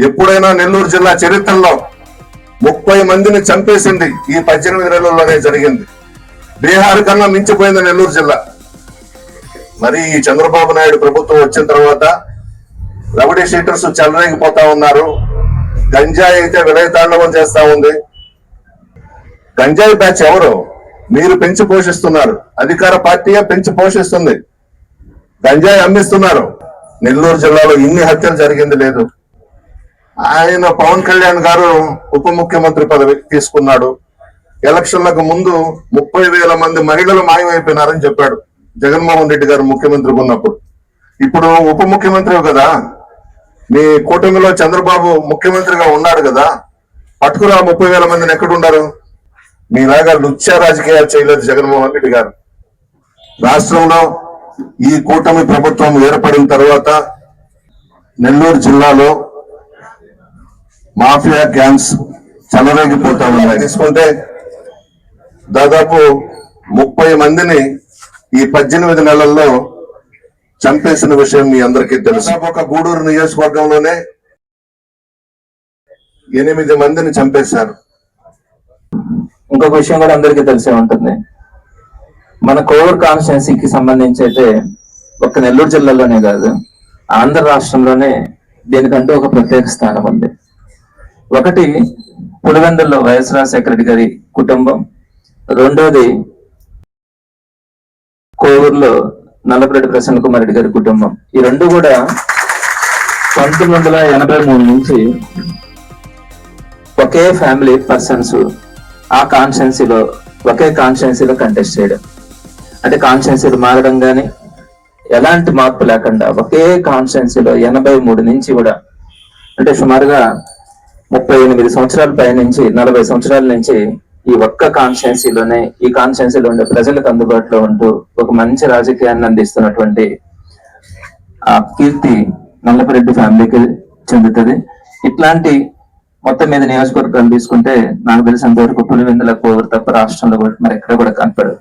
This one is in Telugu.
ఎప్పుడైనా నెల్లూరు జిల్లా చరిత్రలో 30 మందిని చంపేసింది ఈ 18 నెలల్లోనే జరిగింది. బీహార్ కన్నా మించిపోయింది నెల్లూరు జిల్లా. మరి ఈ చంద్రబాబు నాయుడు ప్రభుత్వం వచ్చిన తర్వాత రౌడీ షీటర్స్ చెలరేగిపోతా ఉన్నారు. గంజాయి అయితే విలయతాండవం చేస్తా ఉంది. గంజాయి బ్యాచ్ ఎవరు? మీరు పెంచి పోషిస్తున్నారు. అధికార పార్టీయే పెంచి పోషిస్తుంది. గంజాయి అమ్మిస్తున్నారు. నెల్లూరు జిల్లాలో ఇన్ని హత్యలు జరిగింది లేదు. ఆయన పవన్ కళ్యాణ్ గారు ఉప ముఖ్యమంత్రి పదవి తీసుకున్నాడు. ఎలక్షన్లకు ముందు 30,000 మంది మహిళలు మాయమైపోయినారని చెప్పాడు జగన్మోహన్ రెడ్డి గారు ముఖ్యమంత్రిగా ఉన్నప్పుడు. ఇప్పుడు ఉప ముఖ్యమంత్రి కదా, మీ కూటమిలో చంద్రబాబు ముఖ్యమంత్రిగా ఉన్నాడు కదా, పట్టుకురా 30,000 మందిని ఎక్కడున్నారు? మీలాగా లుచ్చా రాజకీయాలు చేయలేదు జగన్మోహన్ రెడ్డి గారు. రాష్ట్రంలో ఈ కూటమి ప్రభుత్వం ఏర్పడిన తర్వాత నెల్లూరు జిల్లాలో మాఫియా గ్యాంగ్స్ చెలరేగిపోతా ఉన్నాయి. తీసుకుంటే దాదాపు 30 మందిని ఈ 18 నెలల్లో చంపేసిన విషయం మీ అందరికీ తెలుసు. ఒక గూడూరు నియోజకవర్గంలోనే 8 మందిని చంపేశారు. ఇంకొక విషయం కూడా అందరికీ తెలిసే ఉంటుంది. మన కోవూరు కాన్స్టిట్యున్సీకి సంబంధించి అయితే ఒక్క నెల్లూరు జిల్లాలోనే కాదు, ఆంధ్ర రాష్ట్రంలోనే దీనికంటూ ఒక ప్రత్యేక స్థానం ఉంది. ఒకటి పులివెందుల్లో వైఎస్ రాజశేఖర రెడ్డి గారి కుటుంబం, రెండోది కోవూరులో నల్లపురెడ్డి ప్రసన్న కుమార్ రెడ్డి గారి కుటుంబం. ఈ రెండు కూడా 1983 నుంచి ఒకే ఫ్యామిలీ పర్సన్స్ ఆ కాన్స్టిట్యున్సీలో ఒకే కాన్స్టిట్యున్సీలో కంటెస్ట్ చేయడం, అంటే కాన్స్టిట్యున్సీలు మారడం కానీ ఎలాంటి మార్పు లేకుండా ఒకే కాన్స్టిట్యున్సీలో 83 నుంచి కూడా, అంటే సుమారుగా 38 సంవత్సరాల పై నుంచి 40 సంవత్సరాల నుంచి ఈ ఒక్క కాన్స్టిట్యున్సీలోనే ఈ కాన్స్టిట్యున్సీలో ఉండే ప్రజలకు అందుబాటులో ఉంటూ ఒక మంచి రాజకీయాన్ని అందిస్తున్నటువంటి ఆ కీర్తి నల్లపురెడ్డి ఫ్యామిలీకి చెందుతుంది. ఇట్లాంటి మొత్తం మీద నియోజకవర్గాలు తీసుకుంటే నాకు తెలిసినంత వరకు పులివెందుల కోవూరు తప్ప రాష్ట్రంలో మరి ఎక్కడ కూడా కనపడదు.